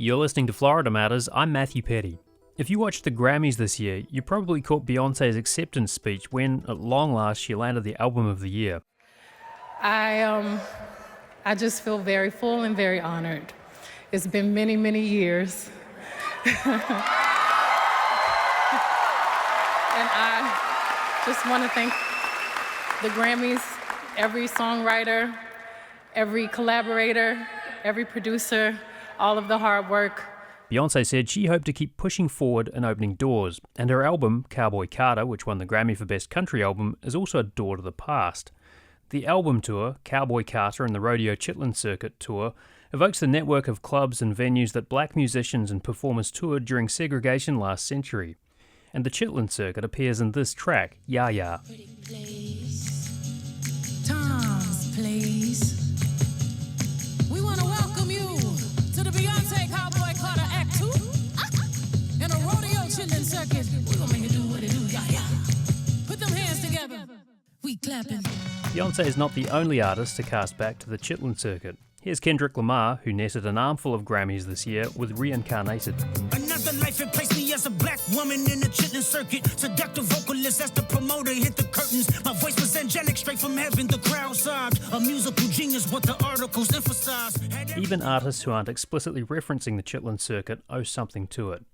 You're listening to Florida Matters. I'm Matthew Petty. If you watched the Grammys this year, you probably caught Beyoncé's acceptance speech when, at long last, she landed the Album of the Year. I just feel very full and very honored. It's been many, many years. And I just want to thank the Grammys, every songwriter, every collaborator, every producer, all of the hard work. Beyoncé said she hoped to keep pushing forward and opening doors, and her album, Cowboy Carter, which won the Grammy for Best Country Album, is also a door to the past. The album tour, Cowboy Carter and the Rodeo Chitlin Circuit tour, evokes the network of clubs and venues that black musicians and performers toured during segregation last century. And the Chitlin Circuit appears in this track, Ya Ya. Tom's Place. We want to welcome you to the Beyoncé Cowboy Carter Act 2 and a Rodeo Chitlin Circuit. We're going to make it do what it do, ya ya. Put them hands together. We clapping. Beyoncé is not the only artist to cast back to the Chitlin Circuit. Here's Kendrick Lamar, who netted an armful of Grammys this year with Reincarnated. Another life and placed me as a black woman in the Chitlin Circuit. Seductive vocalist as the promoter hit the curtains. My voice was angelic straight from heaven. The crowd sobbed. A musical genius, what the articles emphasize. Even artists who aren't explicitly referencing the Chitlin Circuit owe something to it.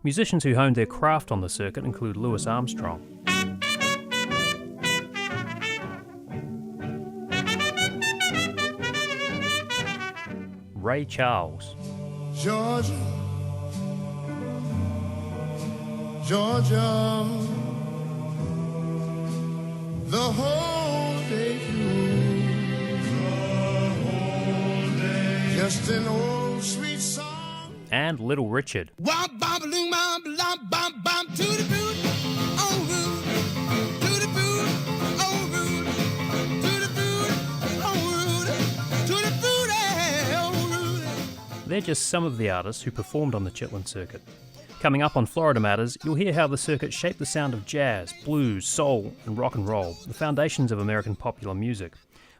Musicians who honed their craft on the circuit include Louis Armstrong. Ray Charles. Georgia, Georgia, the whole day through, just an old sweet song. And Little Richard. Womp bom balloon bom bom bom bom to the boot, oh rude, to the boot, oh rude, to the boot, oh rude, to the boot, oh rude. They're just some of the artists who performed on the Chitlin Circuit. Coming up on Florida Matters, you'll hear how the circuit shaped the sound of jazz, blues, soul, and rock and roll, the foundations of American popular music.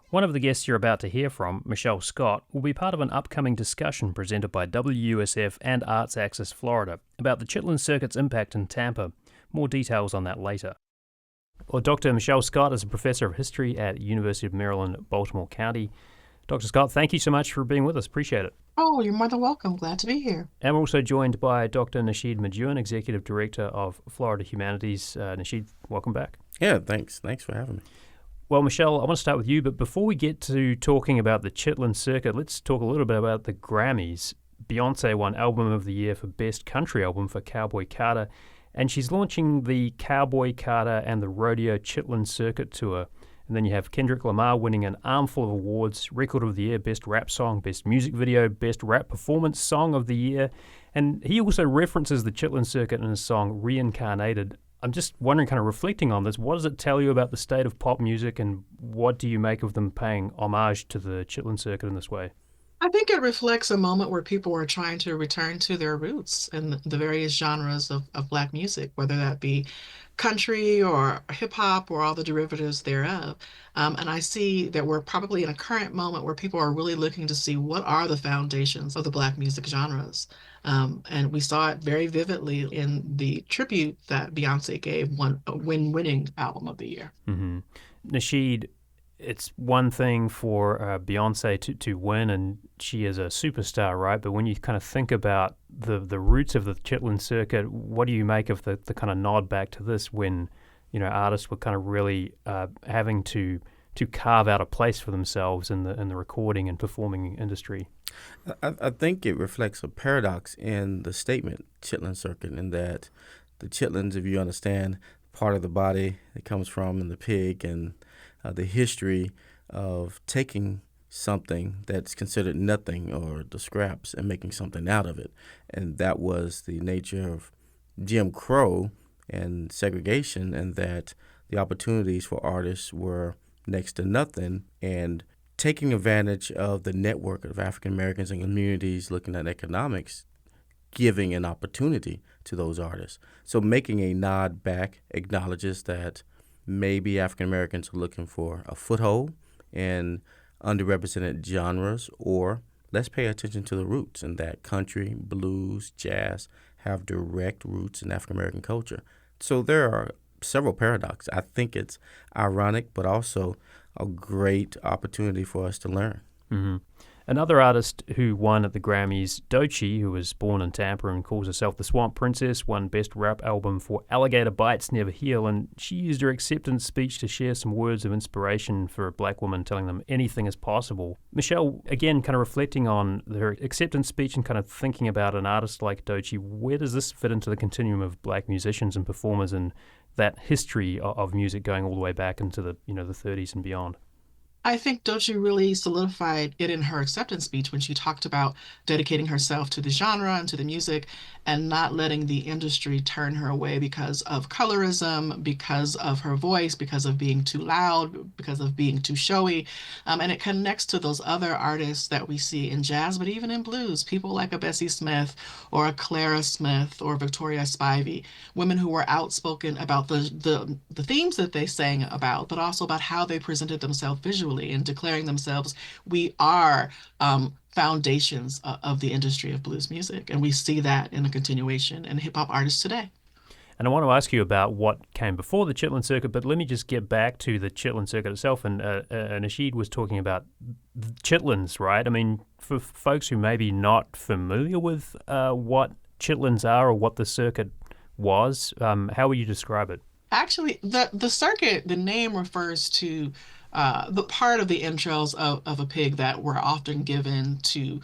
One of the guests you're about to hear from, Michelle Scott, will be part of an upcoming discussion presented by WUSF and Arts Access Florida about the Chitlin Circuit's impact in Tampa. More details on that later. Well, Dr. Michelle Scott is a professor of history at University of Maryland, Baltimore County. Dr. Scott, thank you so much for being with us. Appreciate it. Oh, you're more than welcome. Glad to be here. And we're also joined by Dr. Nasheed Majoun, Executive Director of Florida Humanities. Nasheed, welcome back. Yeah, thanks. Thanks for having me. Well, Michelle, I want to start with you, but before we get to talking about the Chitlin Circuit, let's talk a little bit about the Grammys. Beyoncé won Album of the Year for Best Country Album for Cowboy Carter, and she's launching the Cowboy Carter and the Rodeo Chitlin Circuit tour. And then you have Kendrick Lamar winning an armful of awards, Record of the Year, Best Rap Song, Best Music Video, Best Rap Performance Song of the Year. And he also references the Chitlin Circuit in his song Reincarnated. I'm just wondering, kind of reflecting on this, what does it tell you about the state of pop music, and what do you make of them paying homage to the Chitlin Circuit in this way? I think it reflects a moment where people are trying to return to their roots in the various genres of Black music, whether that be country or hip hop or all the derivatives thereof. And I see that we're probably in a current moment where people are really looking to see what are the foundations of the Black music genres. And we saw it very vividly in the tribute that Beyoncé gave when winning Album of the Year. Mm-hmm. Nasheed, it's one thing for Beyoncé to win, and she is a superstar, right? But when you kind of think about the roots of the Chitlin Circuit, what do you make of the kind of nod back to this when, you know, artists were kind of really having to carve out a place for themselves in the recording and performing industry? I think it reflects a paradox in the statement Chitlin Circuit, in that the chitlins, if you understand, part of the body it comes from in the pig, and the history of taking something that's considered nothing, or the scraps, and making something out of it. And that was the nature of Jim Crow and segregation, and that the opportunities for artists were next to nothing, and taking advantage of the network of African Americans and communities looking at economics, giving an opportunity to those artists. So making a nod back acknowledges that maybe African Americans are looking for a foothold in underrepresented genres, or let's pay attention to the roots, and that country, blues, jazz have direct roots in African American culture. So there are several paradoxes. I think it's ironic, but also a great opportunity for us to learn. Mm-hmm. Another artist who won at the Grammys, Doechii, who was born in Tampa and calls herself the Swamp Princess, won Best Rap Album for Alligator Bites Never Heal, and she used her acceptance speech to share some words of inspiration for a black woman, telling them anything is possible. Michelle, again, kind of reflecting on her acceptance speech and kind of thinking about an artist like Doechii, where does this fit into the continuum of black musicians and performers and that history of music going all the way back into the 30s and beyond? I think Doechii really solidified it in her acceptance speech when she talked about dedicating herself to the genre and to the music and not letting the industry turn her away because of colorism, because of her voice, because of being too loud, because of being too showy. And it connects to those other artists that we see in jazz, but even in blues, people like a Bessie Smith or a Clara Smith or Victoria Spivey, women who were outspoken about the themes that they sang about, but also about how they presented themselves visually and declaring themselves, we are foundations of the industry of blues music. And we see that in a continuation in hip hop artists today. And I want to ask you about what came before the Chitlin Circuit, but let me just get back to the Chitlin Circuit itself. And Nasheed was talking about chitlins, right? I mean, for folks who may be not familiar with what chitlins are or what the circuit was, how would you describe it? Actually, the circuit, the name refers to the part of the entrails of a pig that were often given to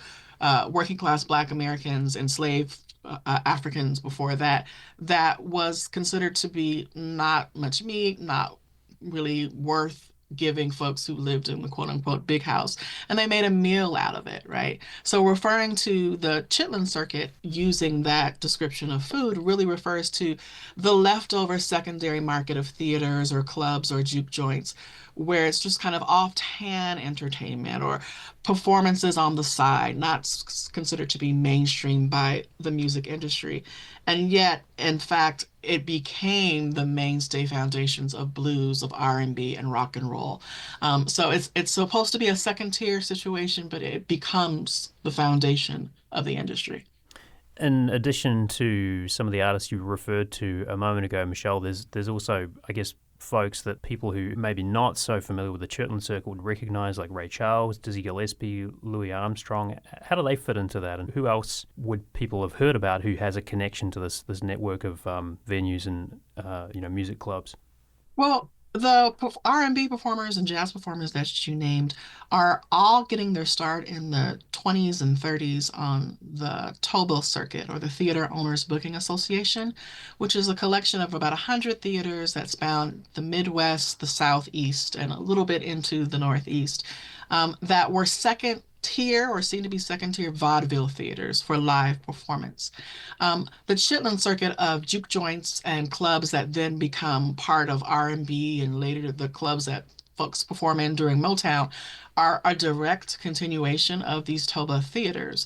working class Black Americans, enslaved Africans before that, that was considered to be not much meat, not really worth giving folks who lived in the quote unquote big house. And they made a meal out of it, right? So referring to the Chitlin Circuit using that description of food really refers to the leftover secondary market of theaters or clubs or juke joints where it's just kind of offhand entertainment or performances on the side, not considered to be mainstream by the music industry. And yet, in fact, it became the mainstay foundations of blues, of R&B, and rock and roll. So it's supposed to be a second tier situation, but it becomes the foundation of the industry. In addition to some of the artists you referred to a moment ago, Michelle, there's also, I guess, folks that people who maybe not so familiar with the Chitlin Circuit would recognize, like Ray Charles, Dizzy Gillespie, Louis Armstrong. How do they fit into that? And who else would people have heard about who has a connection to this network of venues and music clubs? Well, the R&B performers and jazz performers that you named are all getting their start in the 20s and 30s on the Toba Circuit, or the Theater Owners Booking Association, which is a collection of about 100 theaters that span the Midwest, the Southeast, and a little bit into the Northeast, that were second tier or seem to be second tier vaudeville theaters for live performance. The Chitlin Circuit of juke joints and clubs that then become part of R&B and later the clubs that folks perform in during Motown are a direct continuation of these Toba theaters.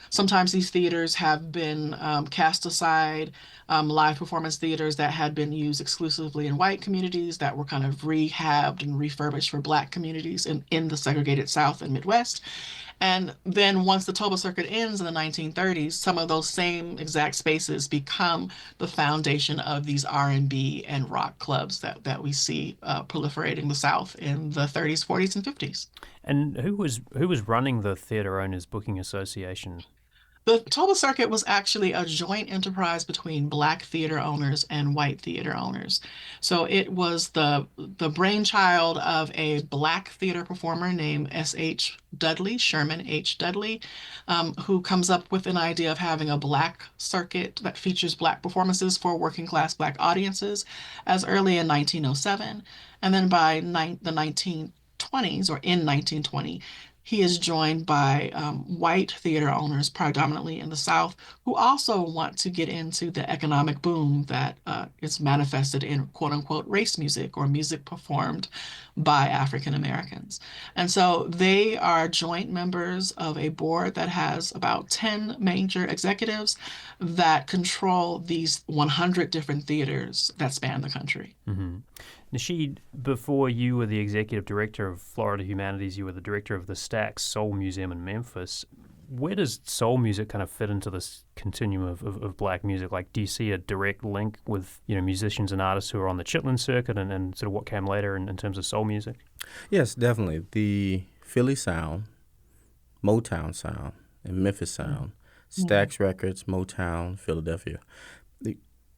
Sometimes these theaters have been cast aside, live performance theaters that had been used exclusively in white communities that were kind of rehabbed and refurbished for Black communities in the segregated South and Midwest. And then once the Toba Circuit ends in the 1930s, some of those same exact spaces become the foundation of these R&B and rock clubs that we see proliferating the South in the 30s, 40s, and 50s. And who was running the Theatre Owners Booking Association? The Toba Circuit was actually a joint enterprise between Black theater owners and white theater owners. So it was the brainchild of a Black theater performer named S.H. Dudley, Sherman H. Dudley, who comes up with an idea of having a Black circuit that features Black performances for working class Black audiences as early in 1907. And then by the 1920s, or in 1920, he is joined by white theater owners, predominantly in the South, who also want to get into the economic boom that is manifested in quote unquote race music or music performed by African Americans. And so they are joint members of a board that has about 10 major executives that control these 100 different theaters that span the country. Mm-hmm. Nasheed, before you were the executive director of Florida Humanities, you were the director of the Stax Soul Museum in Memphis. Where does soul music kind of fit into this continuum of black music? Like, do you see a direct link with, musicians and artists who are on the Chitlin Circuit and sort of what came later in terms of soul music? Yes, definitely. The Philly sound, Motown sound, and Memphis sound, Stax Records, Motown, Philadelphia.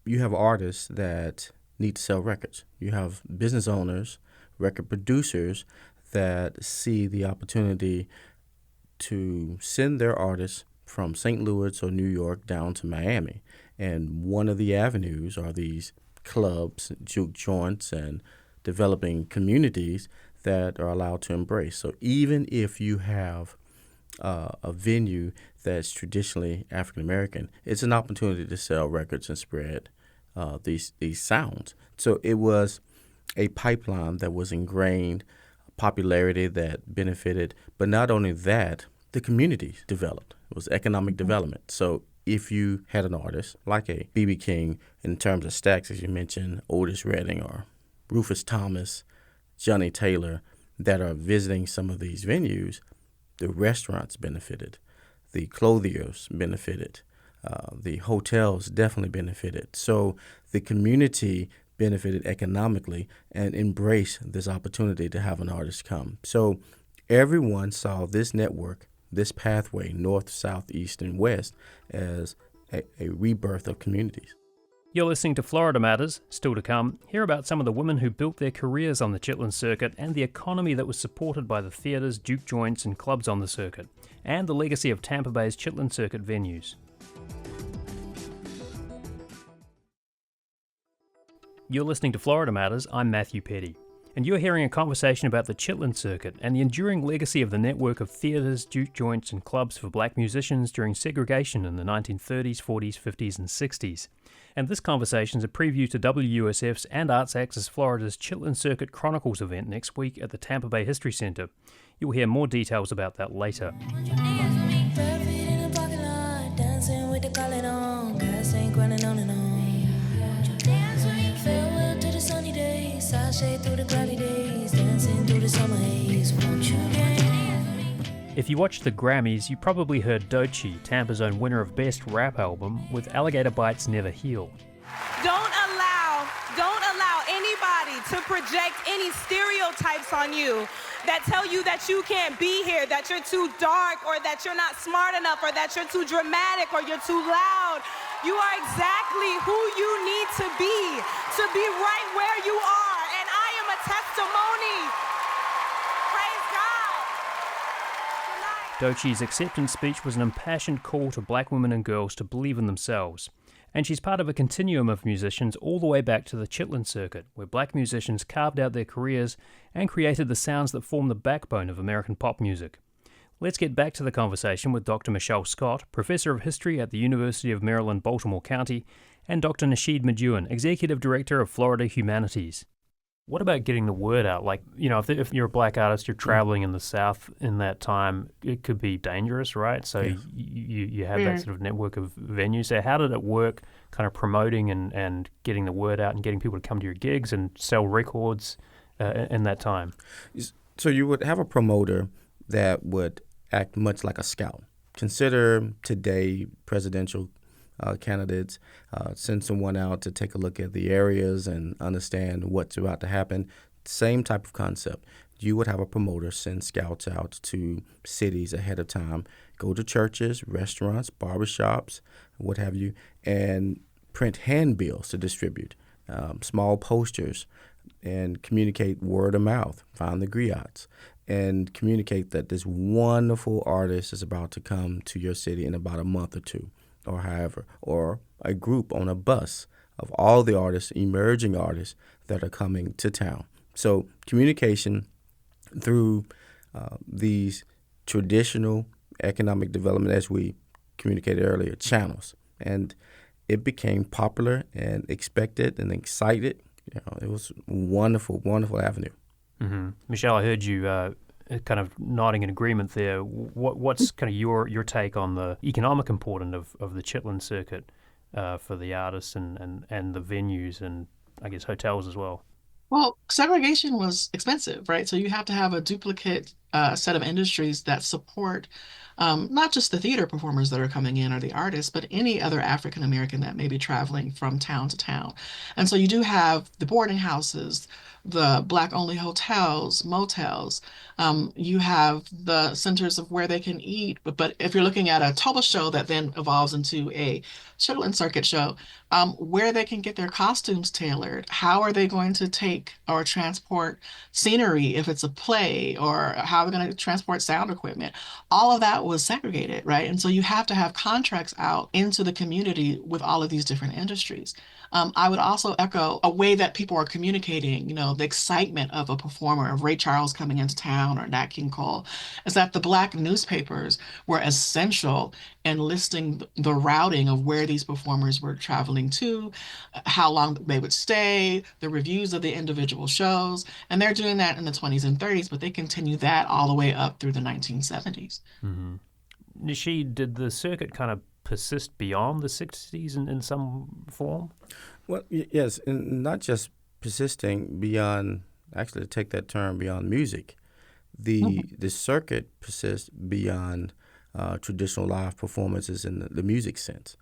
You have artists that need to sell records. You have business owners, record producers that see the opportunity to send their artists from St. Louis or New York down to Miami. And one of the avenues are these clubs, juke joints, and developing communities that are allowed to embrace. So even if you have a venue that's traditionally African American, it's an opportunity to sell records and spread these sounds. So it was a pipeline that was ingrained, popularity that benefited, but not only that, the communities developed. It was economic development. So if you had an artist like a B.B. King, in terms of Stax, as you mentioned, Otis Redding or Rufus Thomas, Johnny Taylor, that are visiting some of these venues, the restaurants benefited, the clothiers benefited, the hotels definitely benefited. So the community benefited economically and embraced this opportunity to have an artist come. So everyone saw this network, this pathway, north, south, east, and west, as a rebirth of communities. You're listening to Florida Matters. Still to come, hear about some of the women who built their careers on the Chitlin Circuit and the economy that was supported by the theatres, juke joints and clubs on the circuit, and the legacy of Tampa Bay's Chitlin Circuit venues. You're listening to Florida Matters. I'm Matthew Petty, and you're hearing a conversation about the Chitlin Circuit and the enduring legacy of the network of theatres, juke joints and clubs for black musicians during segregation in the 1930s, 40s, 50s and 60s. And this conversation is a preview to WUSF's and Arts Access Florida's Chitlin Circuit Chronicles event next week at the Tampa Bay History Center. You'll hear more details about that later. If you watched the Grammys, you probably heard Doechii, Tampa's own winner of Best Rap Album, with Alligator Bites Never Heal. Don't allow anybody to project any stereotypes on you that tell you that you can't be here, that you're too dark, or that you're not smart enough, or that you're too dramatic, or you're too loud. You are exactly who you need to be right where you are, and I am a testimony. Praise God. Doechii's acceptance speech was an impassioned call to black women and girls to believe in themselves. And she's part of a continuum of musicians all the way back to the Chitlin Circuit, where black musicians carved out their careers and created the sounds that form the backbone of American pop music. Let's get back to the conversation with Dr. Michelle Scott, Professor of History at the University of Maryland, Baltimore County, and Dr. Nasheed Maduin, Executive Director of Florida Humanities. What about getting the word out? Like, if you're a black artist, you're traveling in the South in that time, it could be dangerous, right? So Yeah. you had that sort of network of venues. So how did it work, kind of promoting and getting the word out and getting people to come to your gigs and sell records in that time? So you would have a promoter that would act much like a scout. Consider today presidential candidates, send someone out to take a look at the areas and understand what's about to happen. Same type of concept. You would have a promoter send scouts out to cities ahead of time, go to churches, restaurants, barbershops, what have you, and print handbills to distribute, small posters, and communicate word of mouth, find the griots, and communicate that this wonderful artist is about to come to your city in about a month or two, or however, or a group on a bus of all the artists, emerging artists that are coming to town. So communication through these traditional economic development, as we communicated earlier, channels. And it became popular and expected and excited. It was a wonderful, wonderful avenue. Mm-hmm. Michelle, I heard you kind of nodding in agreement there. What's kind of your take on the economic importance of the Chitlin Circuit for the artists and the venues and I guess hotels as well? Well, segregation was expensive, right? So you have to have a duplicate set of industries that support not just the theater performers that are coming in or the artists, but any other African American that may be traveling from town to town. And so you do have the boarding houses, the Black-only hotels, motels. You have the centers of where they can eat. But if you're looking at a Toba show that then evolves into a Chitlin Circuit show, where they can get their costumes tailored, how are they going to take or transport scenery if it's a play, or how are they going to transport sound equipment? All of that was segregated, right? And so you have to have contracts out into the community with all of these different industries. I would also echo a way that people are communicating, the excitement of a performer, of Ray Charles coming into town or Nat King Cole, is that the Black newspapers were essential in listing the routing of where these performers were traveling to, how long they would stay, the reviews of the individual shows. And they're doing that in the 20s and 30s, but they continue that all the way up through the 1970s. Mm-hmm. Nasheed, did the circuit kind of persist beyond the 60s in some form? Well, yes, and not just persisting beyond, actually, to take that term beyond music, the circuit persists beyond traditional live performances in the music sense.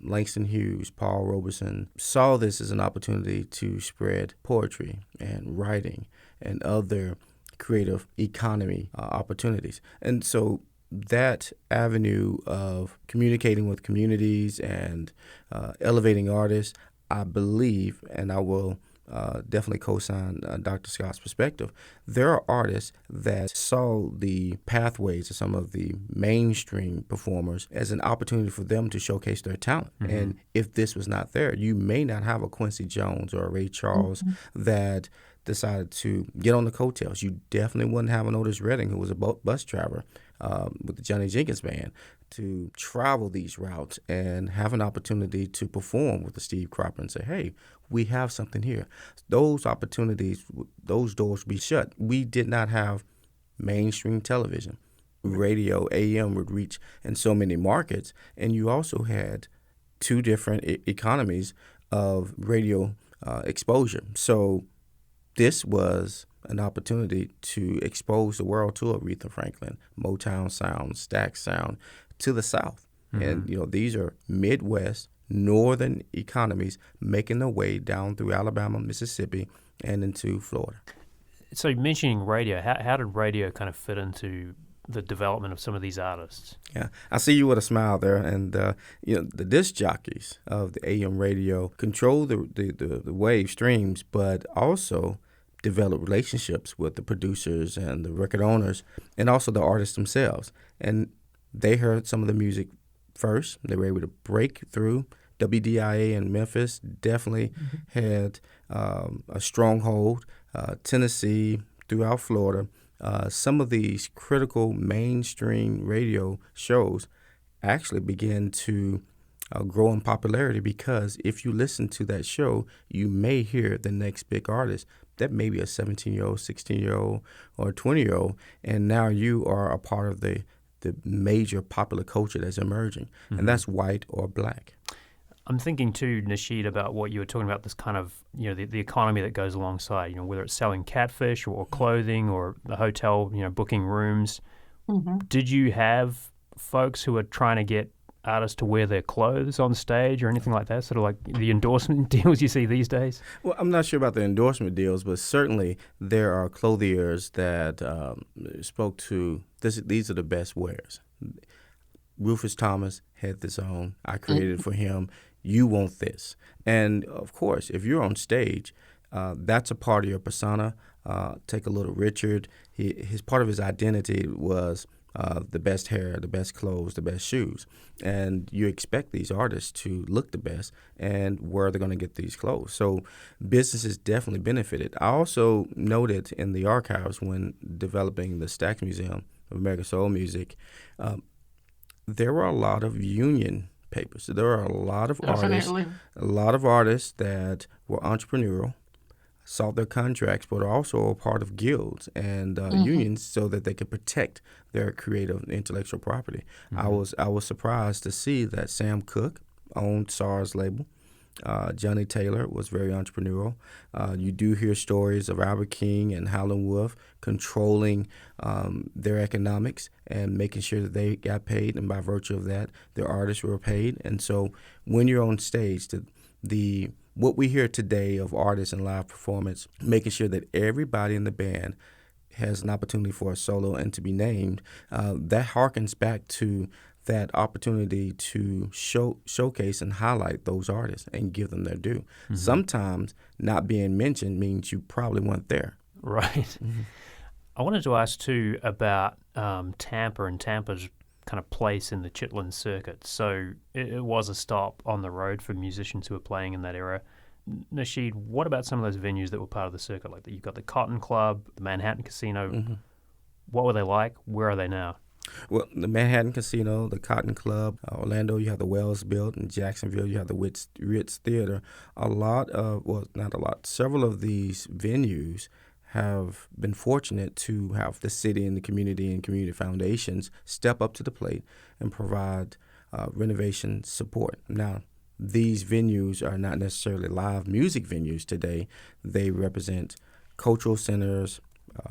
Langston Hughes, Paul Robeson saw this as an opportunity to spread poetry and writing and other creative economy opportunities. And so that avenue of communicating with communities and elevating artists, I believe, and I will definitely co-sign Dr. Scott's perspective, there are artists that saw the pathways of some of the mainstream performers as an opportunity for them to showcase their talent. Mm-hmm. And if this was not there, you may not have a Quincy Jones or a Ray Charles that decided to get on the coattails. You definitely wouldn't have an Otis Redding, who was a bus driver with the Johnny Jenkins Band, to travel these routes and have an opportunity to perform with the Steve Cropper and say, hey, we have something here. Those opportunities, those doors would be shut. We did not have mainstream television. Radio, AM would reach in so many markets, and you also had two different economies of radio exposure. So this was an opportunity to expose the world to Aretha Franklin, Motown sound, Stax sound, to the South. Mm-hmm. And, these are Midwest, northern economies making their way down through Alabama, Mississippi, and into Florida. So mentioning radio, how did radio kind of fit into the development of some of these artists? Yeah, I see you with a smile there. And, the disc jockeys of the AM radio control the wave streams, but also develop relationships with the producers and the record owners and also the artists themselves. And they heard some of the music first. They were able to break through. WDIA in Memphis definitely had a stronghold. Tennessee, throughout Florida, some of these critical mainstream radio shows actually began to grow in popularity, because if you listen to that show, you may hear the next big artist. That may be a 17-year-old, 16-year-old, or a 20-year-old, and now you are a part of the major popular culture that's emerging, and that's white or black. I'm thinking too, Nasheed, about what you were talking about, this kind of, the economy that goes alongside, whether it's selling catfish or clothing or the hotel, booking rooms. Mm-hmm. Did you have folks who are trying to get artists to wear their clothes on stage or anything like that, sort of like the endorsement deals you see these days? Well, I'm not sure about the endorsement deals, but certainly there are clothiers that spoke to these are the best wares. Rufus Thomas had this on. I created it for him. You want this. And, of course, if you're on stage, that's a part of your persona. Take a little Richard. His part of his identity was the best hair, the best clothes, the best shoes. And you expect these artists to look the best, and where they're going to get these clothes. So businesses definitely benefited. I also noted in the archives when developing the Stax Museum of American Soul Music, there were a lot of union papers. There are a lot of artists that were entrepreneurial, sought their contracts, but are also a part of guilds and unions so that they could protect their creative intellectual property. Mm-hmm. I was surprised to see that Sam Cooke owned SARS label. Johnny Taylor was very entrepreneurial. You do hear stories of Albert King and Howlin' Wolf controlling their economics and making sure that they got paid, and by virtue of that, their artists were paid. And so when you're on stage, the what we hear today of artists and live performance, making sure that everybody in the band has an opportunity for a solo and to be named, that harkens back to that opportunity to showcase and highlight those artists and give them their due. Mm-hmm. Sometimes not being mentioned means you probably weren't there. Right. Mm-hmm. I wanted to ask, too, about Tampa and Tampa's kind of place in the Chitlin Circuit. So it was a stop on the road for musicians who were playing in that era. Nasheed, what about some of those venues that were part of the circuit? Like you've got the Cotton Club, the Manhattan Casino. Mm-hmm. What were they like? Where are they now? Well, the Manhattan Casino, the Cotton Club, Orlando, you have the Wells Built. In Jacksonville, you have the Ritz Theater. Several of these venues have been fortunate to have the city and the community and community foundations step up to the plate and provide renovation support. Now, these venues are not necessarily live music venues today. They represent cultural centers,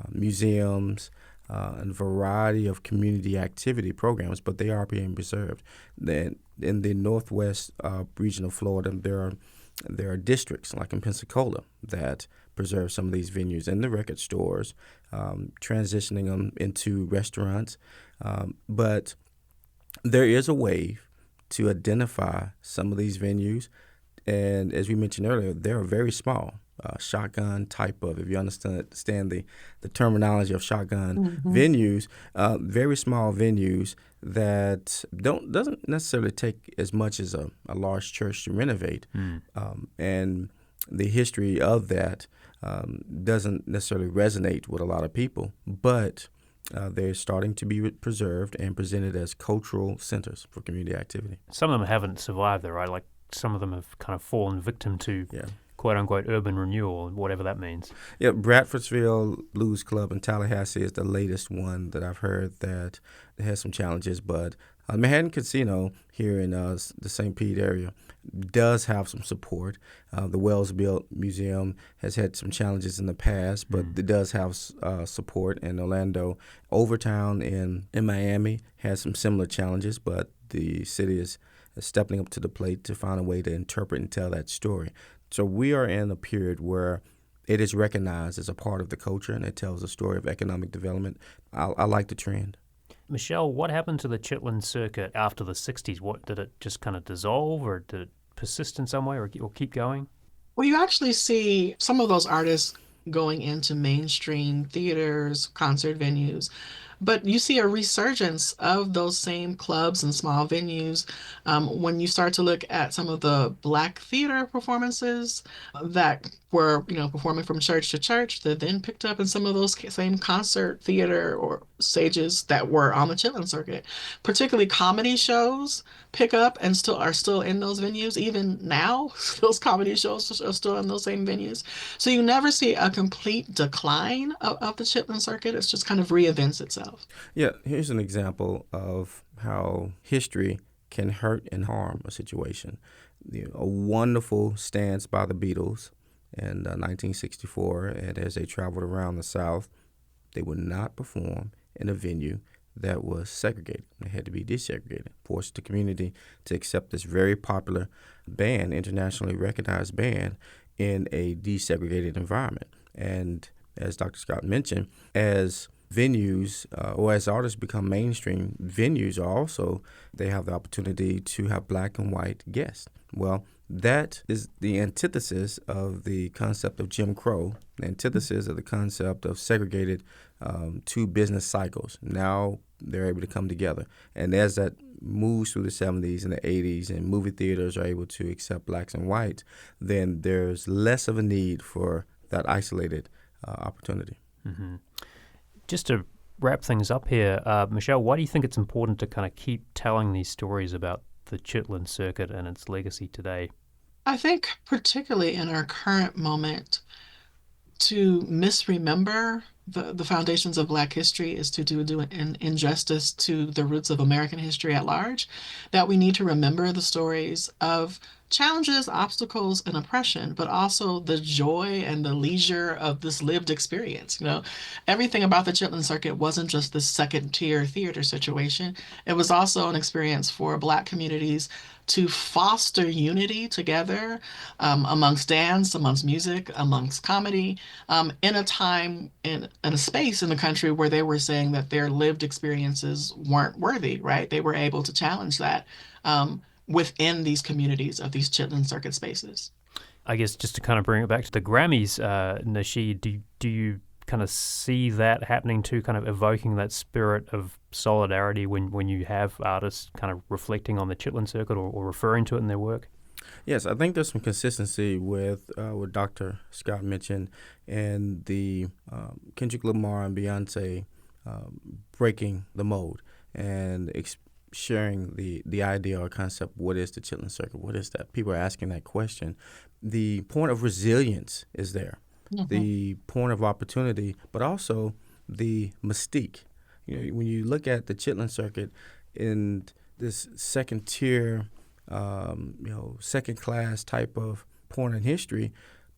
museums, and a variety of community activity programs, but they are being preserved. Then in the northwest region of Florida, there are districts like in Pensacola that preserve some of these venues and the record stores, transitioning them into restaurants. But there is a wave to identify some of these venues, and as we mentioned earlier, they're very small. Shotgun type of, if you understand the terminology of shotgun venues, very small venues that doesn't necessarily take as much as a large church to renovate, and the history of that doesn't necessarily resonate with a lot of people, but they're starting to be preserved and presented as cultural centers for community activity. Some of them haven't survived though, right? Like some of them have kind of fallen victim to quote-unquote urban renewal, whatever that means. Yeah, Bradfordsville Blues Club in Tallahassee is the latest one that I've heard that has some challenges, but Manhattan Casino here in the St. Pete area does have some support. The Wells Built Museum has had some challenges in the past, but it does have support in Orlando. Overtown in Miami has some similar challenges, but the city is stepping up to the plate to find a way to interpret and tell that story. So we are in a period where it is recognized as a part of the culture, and it tells a story of economic development. I like the trend. Michelle, what happened to the Chitlin Circuit after the 60s? What did it just kind of dissolve, or did it persist in some way, or keep going? Well, you actually see some of those artists going into mainstream theaters, concert venues. But you see a resurgence of those same clubs and small venues when you start to look at some of the Black theater performances that were, performing from church to church, that then picked up in some of those same concert theater or stages that were on the Chitlin Circuit. Particularly comedy shows pick up and are still in those venues. Even now, those comedy shows are still in those same venues. So you never see a complete decline of the Chitlin Circuit. It's just kind of reinvents itself. Yeah, here's an example of how history can hurt and harm a situation. A wonderful stance by the Beatles in 1964, and as they traveled around the South, they would not perform in a venue that was segregated. They had to be desegregated, forced the community to accept this very popular band, internationally recognized band, in a desegregated environment. And as Dr. Scott mentioned, as venues or as artists become mainstream, venues are also, they have the opportunity to have black and white guests. Well, that is the antithesis of the concept of Jim Crow, the antithesis of the concept of segregated two business cycles. Now they're able to come together. And as that moves through the 70s and the 80s and movie theaters are able to accept blacks and whites, then there's less of a need for that isolated opportunity. Mm-hmm. Just to wrap things up here, Michelle, why do you think it's important to kind of keep telling these stories about the Chitlin Circuit and its legacy today? I think particularly in our current moment, to misremember the foundations of Black history is to do an injustice to the roots of American history at large, that we need to remember the stories of challenges, obstacles, and oppression, but also the joy and the leisure of this lived experience. Everything about the Chitlin Circuit wasn't just this second tier theater situation. It was also an experience for Black communities to foster unity together, amongst dance, amongst music, amongst comedy, in a time, in a space in the country where they were saying that their lived experiences weren't worthy, right? They were able to challenge that within these communities of these Chitlin Circuit spaces. I guess just to kind of bring it back to the Grammys, Nasheed, do you kind of see that happening too, kind of evoking that spirit of solidarity when you have artists kind of reflecting on the Chitlin Circuit or referring to it in their work? Yes, I think there's some consistency with what Dr. Scott mentioned and the Kendrick Lamar and Beyoncé breaking the mold and sharing the idea or concept, what is the Chitlin Circuit? What is that? People are asking that question. The point of resilience is there, the point of opportunity, but also the mystique. When you look at the Chitlin Circuit in this second tier, second class type of point in history,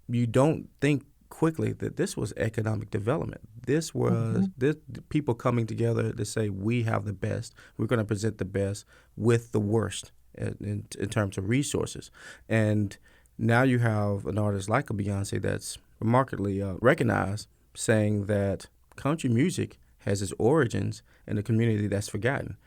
you don't think quickly that this was economic development. This was this people coming together to say, we have the best. We're going to present the best with the worst in terms of resources. And now you have an artist like a Beyoncé that's remarkably recognized, saying that country music has its origins in a community that's forgotten.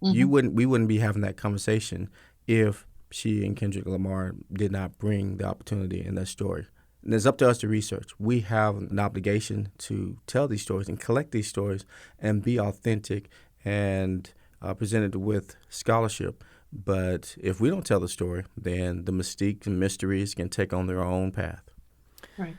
We wouldn't be having that conversation if she and Kendrick Lamar did not bring the opportunity in that story. And it's up to us to research. We have an obligation to tell these stories and collect these stories and be authentic and present it with scholarship. But if we don't tell the story, then the mystique and mysteries can take on their own path. Right.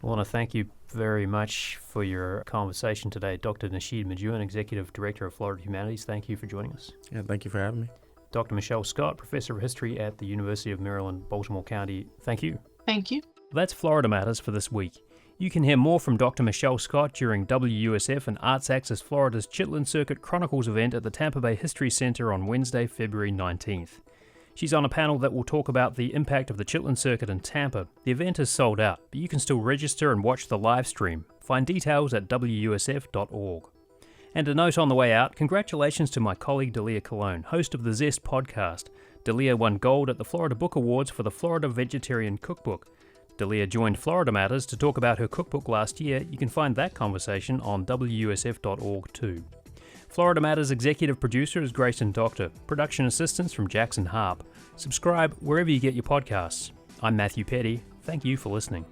I want to thank you very much for your conversation today. Dr. Nasheed Majuan, Executive Director of Florida Humanities, thank you for joining us. Yeah, thank you for having me. Dr. Michelle Scott, Professor of History at the University of Maryland, Baltimore County, thank you. Thank you. That's Florida Matters for this week. You can hear more from Dr. Michelle Scott during WUSF and Arts Access Florida's Chitlin Circuit Chronicles event at the Tampa Bay History Center on Wednesday, February 19th. She's on a panel that will talk about the impact of the Chitlin Circuit in Tampa. The event is sold out, but you can still register and watch the live stream. Find details at wusf.org. And a note on the way out, congratulations to my colleague Delia Colon, host of the Zest podcast. Delia won gold at the Florida Book Awards for the Florida Vegetarian Cookbook. Delia joined Florida Matters to talk about her cookbook last year. You can find that conversation on wusf.org too. Florida Matters executive producer is Grayson Doctor. Production assistance from Jackson Harp. Subscribe wherever you get your podcasts. I'm Matthew Petty. Thank you for listening.